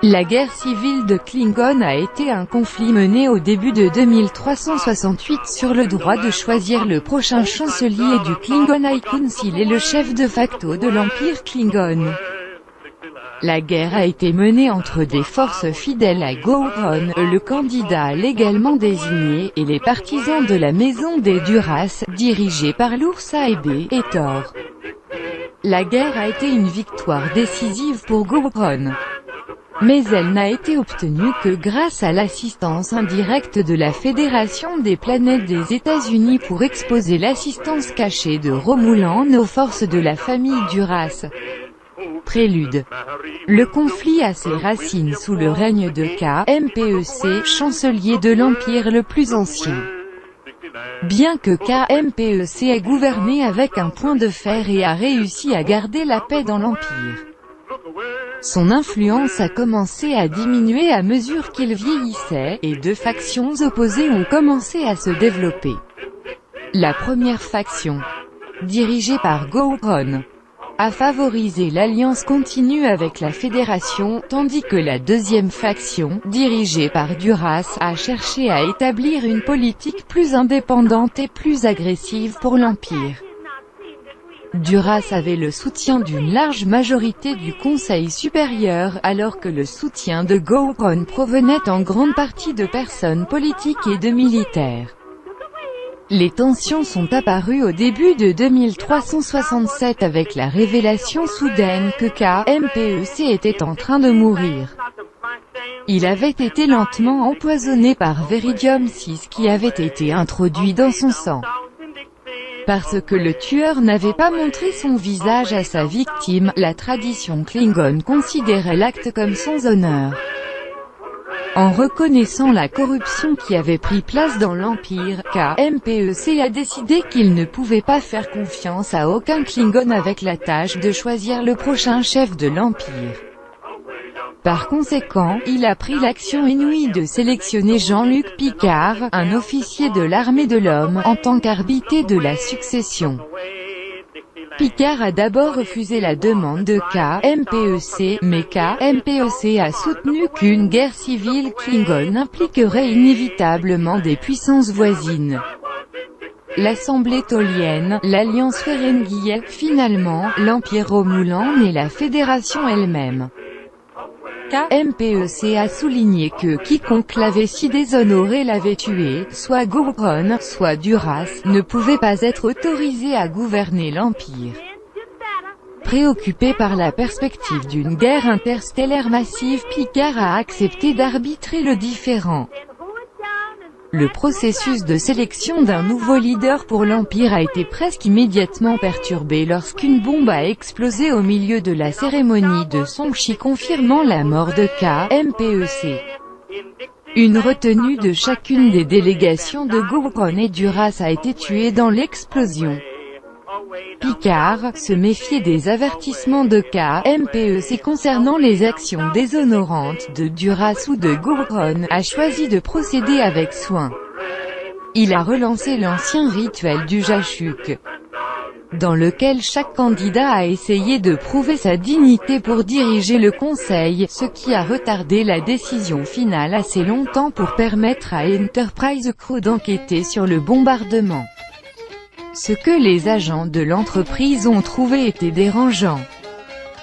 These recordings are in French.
La guerre civile de Klingon a été un conflit mené au début de 2368 sur le droit de choisir le prochain chancelier du Klingon High Council et le chef de facto de l'Empire Klingon. La guerre a été menée entre des forces fidèles à Gowron, le candidat légalement désigné, et les partisans de la Maison des Duras, dirigés par l'Oursa Ebe et Thor. La guerre a été une victoire décisive pour Gowron. Mais elle n'a été obtenue que grâce à l'assistance indirecte de la Fédération des planètes des États-Unis pour exposer l'assistance cachée de Romulan aux forces de la famille Duras. Prélude. Le conflit a ses racines sous le règne de KMPEC, chancelier de l'Empire le plus ancien. Bien que KMPEC ait gouverné avec un point de fer et a réussi à garder la paix dans l'Empire, son influence a commencé à diminuer à mesure qu'il vieillissait, et deux factions opposées ont commencé à se développer. La première faction, dirigée par Gowron, a favorisé l'alliance continue avec la Fédération, tandis que la deuxième faction, dirigée par Duras, a cherché à établir une politique plus indépendante et plus agressive pour l'Empire. Duras avait le soutien d'une large majorité du Conseil supérieur, alors que le soutien de Gowron provenait en grande partie de personnes politiques et de militaires. Les tensions sont apparues au début de 2367 avec la révélation soudaine que KMPEC était en train de mourir. Il avait été lentement empoisonné par Veridium 6 qui avait été introduit dans son sang. Parce que le tueur n'avait pas montré son visage à sa victime, la tradition Klingon considérait l'acte comme sans honneur. En reconnaissant la corruption qui avait pris place dans l'Empire, KMPEC a décidé qu'il ne pouvait pas faire confiance à aucun Klingon avec la tâche de choisir le prochain chef de l'Empire. Par conséquent, il a pris l'action inouïe de sélectionner Jean-Luc Picard, un officier de l'armée de l'homme, en tant qu'arbitre de la succession. Picard a d'abord refusé la demande de KMPEC, mais KMPEC a soutenu qu'une guerre civile Klingon impliquerait inévitablement des puissances voisines. L'Assemblée tholienne, l'Alliance Ferengi, finalement, l'Empire Romulan et la Fédération elle-même. KMPEC a souligné que quiconque l'avait si déshonoré l'avait tué, soit Gowron, soit Duras, ne pouvait pas être autorisé à gouverner l'Empire. Préoccupé par la perspective d'une guerre interstellaire massive, Picard a accepté d'arbitrer le différend. Le processus de sélection d'un nouveau leader pour l'Empire a été presque immédiatement perturbé lorsqu'une bombe a explosé au milieu de la cérémonie de Songchi confirmant la mort de KMPEC. Une retenue de chacune des délégations de Gowron et Duras a été tuée dans l'explosion. Picard, se méfiait des avertissements de KMPEC concernant les actions déshonorantes de Duras ou de Gowron, a choisi de procéder avec soin. Il a relancé l'ancien rituel du Jashuk, dans lequel chaque candidat a essayé de prouver sa dignité pour diriger le Conseil, ce qui a retardé la décision finale assez longtemps pour permettre à Enterprise Crew d'enquêter sur le bombardement. Ce que les agents de l'entreprise ont trouvé était dérangeant.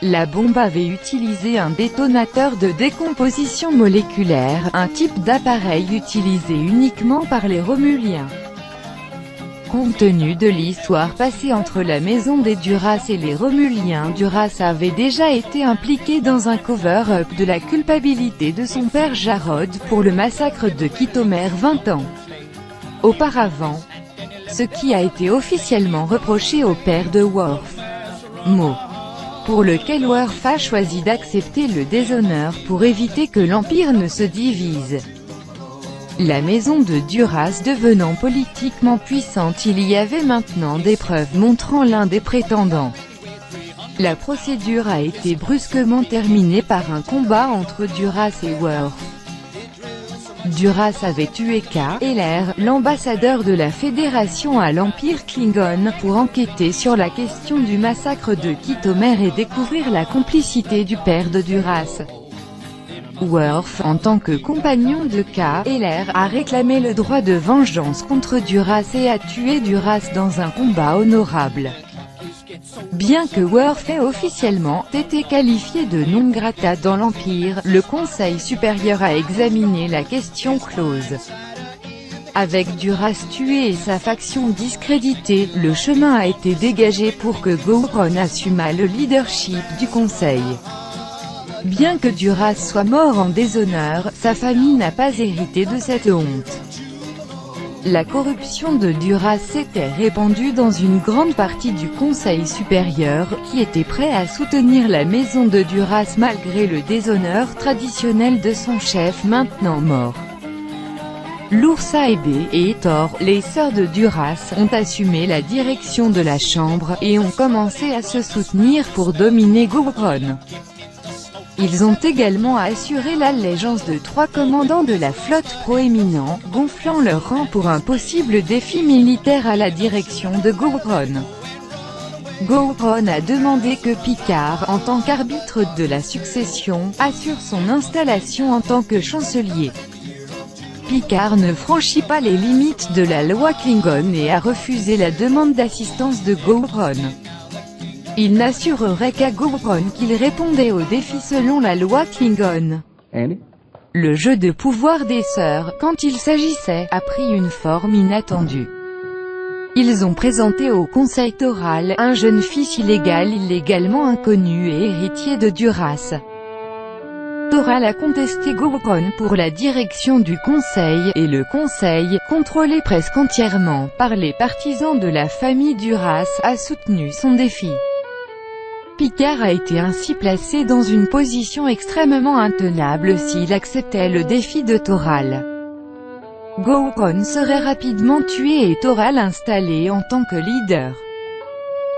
La bombe avait utilisé un détonateur de décomposition moléculaire, un type d'appareil utilisé uniquement par les Romuliens. Compte tenu de l'histoire passée entre la maison des Duras et les Romuliens, Duras avait déjà été impliqué dans un cover-up de la culpabilité de son père Jarod pour le massacre de Kitomer 20 ans auparavant. Ce qui a été officiellement reproché au père de Worf. Mot pour lequel Worf a choisi d'accepter le déshonneur pour éviter que l'Empire ne se divise. La maison de Duras devenant politiquement puissante, il y avait maintenant des preuves montrant l'un des prétendants. La procédure a été brusquement terminée par un combat entre Duras et Worf. Duras avait tué KLR, l'ambassadeur de la Fédération à l'Empire Klingon, pour enquêter sur la question du massacre de Kitomer et découvrir la complicité du père de Duras. Worf, en tant que compagnon de K-Eller, a réclamé le droit de vengeance contre Duras et a tué Duras dans un combat honorable. Bien que Worf ait officiellement été qualifié de non grata dans l'Empire, le Conseil supérieur a examiné la question close. Avec Duras tué et sa faction discréditée, le chemin a été dégagé pour que Gowron assumât le leadership du Conseil. Bien que Duras soit mort en déshonneur, sa famille n'a pas hérité de cette honte. La corruption de Duras s'était répandue dans une grande partie du Conseil supérieur, qui était prêt à soutenir la maison de Duras malgré le déshonneur traditionnel de son chef maintenant mort. Lur-Saebé et Etor, les sœurs de Duras, ont assumé la direction de la Chambre, et ont commencé à se soutenir pour dominer Gowron. Ils ont également assuré l'allégeance de 3 commandants de la flotte proéminents, gonflant leur rang pour un possible défi militaire à la direction de Gowron. Gowron a demandé que Picard, en tant qu'arbitre de la succession, assure son installation en tant que chancelier. Picard ne franchit pas les limites de la loi Klingon et a refusé la demande d'assistance de Gowron. Il n'assurerait qu'à Gowron qu'il répondait aux défis selon la loi Klingon. Le jeu de pouvoir des sœurs, quand il s'agissait, a pris une forme inattendue. Ils ont présenté au Conseil Toral un jeune fils illégalement inconnu et héritier de Duras. Toral a contesté Gowron pour la direction du Conseil, et le Conseil, contrôlé presque entièrement par les partisans de la famille Duras, a soutenu son défi. Picard a été ainsi placé dans une position extrêmement intenable s'il acceptait le défi de Toral. Gowron serait rapidement tué et Toral installé en tant que leader.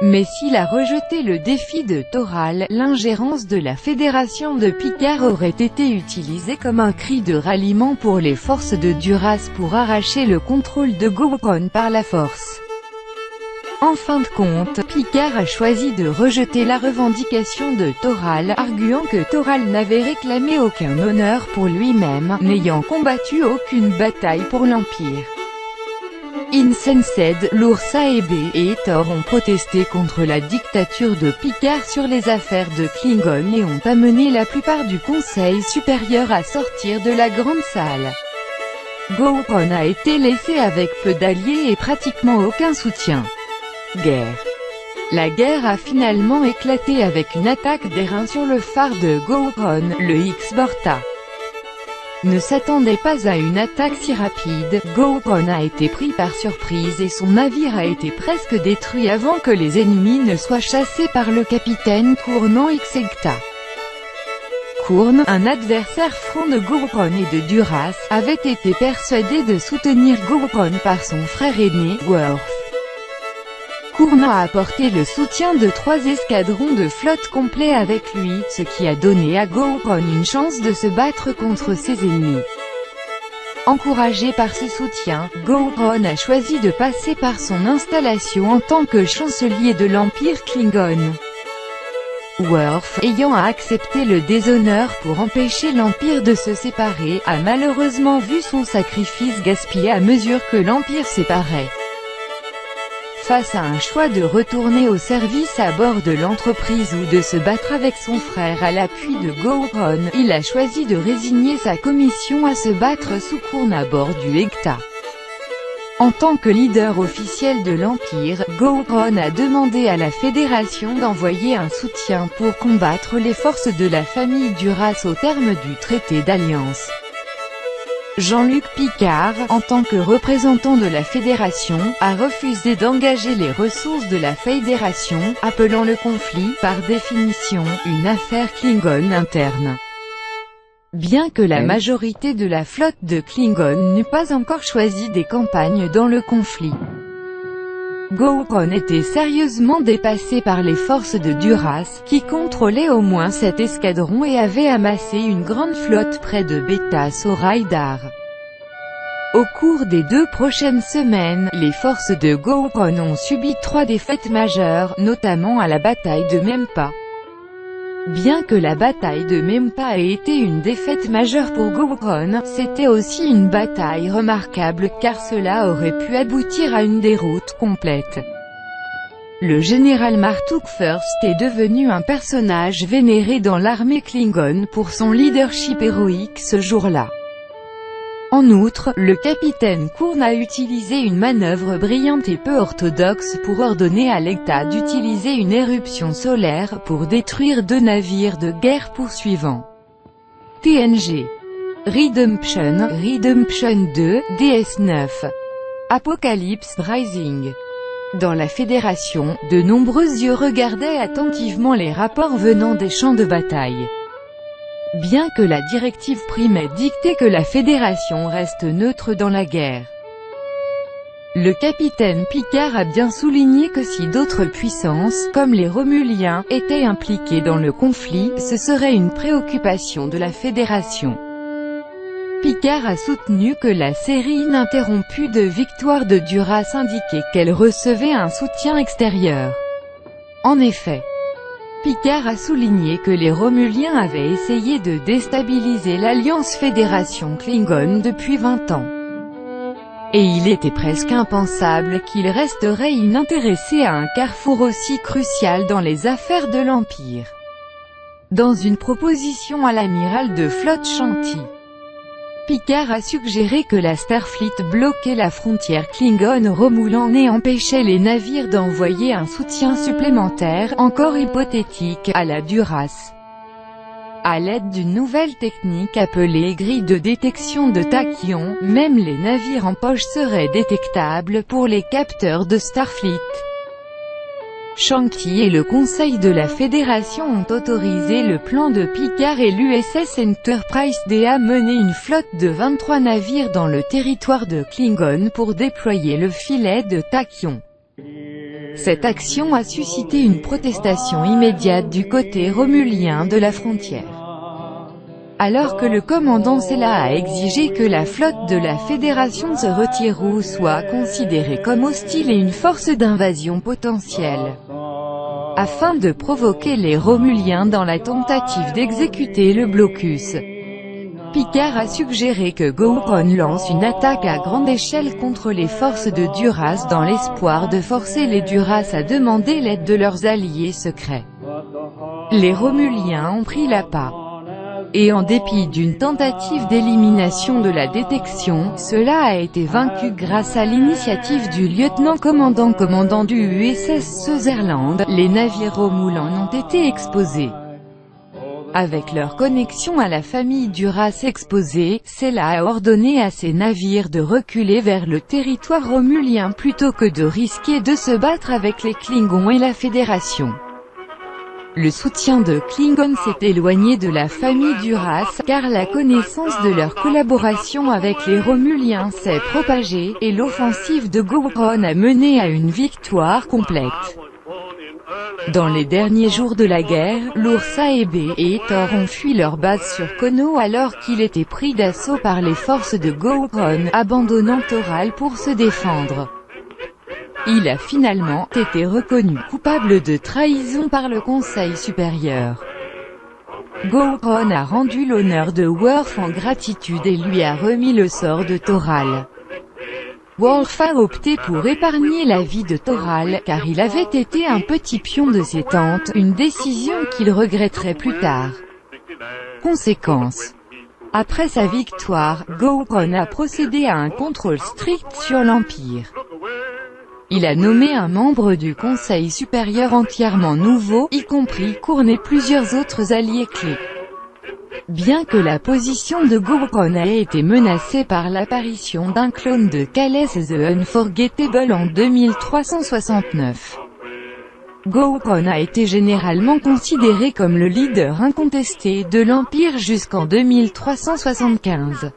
Mais s'il a rejeté le défi de Toral, l'ingérence de la Fédération de Picard aurait été utilisée comme un cri de ralliement pour les forces de Duras pour arracher le contrôle de Gowron par la force. En fin de compte, Picard a choisi de rejeter la revendication de Toral, arguant que Toral n'avait réclamé aucun honneur pour lui-même, n'ayant combattu aucune bataille pour l'Empire. Insensed, Lur-Saebé et Etor ont protesté contre la dictature de Picard sur les affaires de Klingon et ont amené la plupart du Conseil supérieur à sortir de la grande salle. Gowron a été laissé avec peu d'alliés et pratiquement aucun soutien. Guerre. La guerre a finalement éclaté avec une attaque d'airain sur le phare de Gowron, le X-Borta. Ne s'attendait pas à une attaque si rapide, Gowron a été pris par surprise et son navire a été presque détruit avant que les ennemis ne soient chassés par le capitaine Kurnan Xegta. Kurn, un adversaire franc de Gowron et de Duras, avait été persuadé de soutenir Gowron par son frère aîné, Worf. Kurn a apporté le soutien de 3 escadrons de flotte complets avec lui, ce qui a donné à Gowron une chance de se battre contre ses ennemis. Encouragé par ce soutien, Gowron a choisi de passer par son installation en tant que chancelier de l'Empire Klingon. Worf, ayant accepté le déshonneur pour empêcher l'Empire de se séparer, a malheureusement vu son sacrifice gaspillé à mesure que l'Empire séparait. Face à un choix de retourner au service à bord de l'entreprise ou de se battre avec son frère à l'appui de Gowron, il a choisi de résigner sa commission à se battre sous Kurn à bord du Hecta. En tant que leader officiel de l'Empire, Gowron a demandé à la Fédération d'envoyer un soutien pour combattre les forces de la famille Duras au terme du traité d'alliance. Jean-Luc Picard, en tant que représentant de la Fédération, a refusé d'engager les ressources de la Fédération, appelant le conflit, par définition, une affaire Klingon interne. Bien que la majorité de la flotte de Klingon n'eût pas encore choisi des campagnes dans le conflit, Gowron était sérieusement dépassé par les forces de Duras, qui contrôlaient au moins 7 escadrons et avaient amassé une grande flotte près de Beta Soraïdar. Au cours des 2 prochaines semaines, les forces de Gowron ont subi 3 défaites majeures, notamment à la bataille de Mempa. Bien que la bataille de Mempa ait été une défaite majeure pour Gowron, c'était aussi une bataille remarquable car cela aurait pu aboutir à une déroute complète. Le général Martuk First est devenu un personnage vénéré dans l'armée Klingon pour son leadership héroïque ce jour-là. En outre, le capitaine Kurn a utilisé une manœuvre brillante et peu orthodoxe pour ordonner à l'État d'utiliser une éruption solaire pour détruire 2 navires de guerre poursuivants. TNG Redemption 2, DS9. Apocalypse Rising. Dans la Fédération, de nombreux yeux regardaient attentivement les rapports venant des champs de bataille. Bien que la directive primaire dictait que la Fédération reste neutre dans la guerre. Le capitaine Picard a bien souligné que si d'autres puissances, comme les Romuliens, étaient impliquées dans le conflit, ce serait une préoccupation de la Fédération. Picard a soutenu que la série ininterrompue de victoires de Duras indiquait qu'elle recevait un soutien extérieur. En effet, Picard a souligné que les Romuliens avaient essayé de déstabiliser l'Alliance Fédération Klingon depuis 20 ans. Et il était presque impensable qu'ils resteraient inintéressés à un carrefour aussi crucial dans les affaires de l'Empire. Dans une proposition à l'amiral de flotte Shanti, Picard a suggéré que la Starfleet bloquait la frontière Klingon-Romulan et empêchait les navires d'envoyer un soutien supplémentaire, encore hypothétique, à la Duras. À l'aide d'une nouvelle technique appelée grille de détection de tachyon, même les navires en poche seraient détectables pour les capteurs de Starfleet. Shanti et le Conseil de la Fédération ont autorisé le plan de Picard et l'USS Enterprise D à mener une flotte de 23 navires dans le territoire de Klingon pour déployer le filet de tachyon. Cette action a suscité une protestation immédiate du côté romulien de la frontière. Alors que le commandant Sela a exigé que la flotte de la Fédération se retire ou soit considérée comme hostile et une force d'invasion potentielle, afin de provoquer les Romuliens dans la tentative d'exécuter le blocus. Picard a suggéré que Gowron lance une attaque à grande échelle contre les forces de Duras dans l'espoir de forcer les Duras à demander l'aide de leurs alliés secrets. Les Romuliens ont pris l'appât. Et en dépit d'une tentative d'élimination de la détection, cela a été vaincu grâce à l'initiative du lieutenant-commandant du USS Sutherland. Les navires Romulans ont été exposés. Avec leur connexion à la famille Duras exposée, Sela a ordonné à ses navires de reculer vers le territoire romulien plutôt que de risquer de se battre avec les Klingons et la Fédération. Le soutien de Klingon s'est éloigné de la famille Duras, car la connaissance de leur collaboration avec les Romuliens s'est propagée, et l'offensive de Gowron a mené à une victoire complète. Dans les derniers jours de la guerre, l'Ursa et B et Thor ont fui leur base sur Kono alors qu'il était pris d'assaut par les forces de Gowron, abandonnant Toral pour se défendre. Il a finalement été reconnu coupable de trahison par le Conseil supérieur. Gowron a rendu l'honneur de Worf en gratitude et lui a remis le sort de Toral. Worf a opté pour épargner la vie de Toral, car il avait été un petit pion de ses tantes, une décision qu'il regretterait plus tard. Conséquence. Après sa victoire, Gowron a procédé à un contrôle strict sur l'Empire. Il a nommé un membre du Conseil supérieur entièrement nouveau, y compris Kurn et plusieurs autres alliés clés. Bien que la position de Gowron ait été menacée par l'apparition d'un clone de Kales the Unforgettable en 2369, Gowron a été généralement considéré comme le leader incontesté de l'Empire jusqu'en 2375.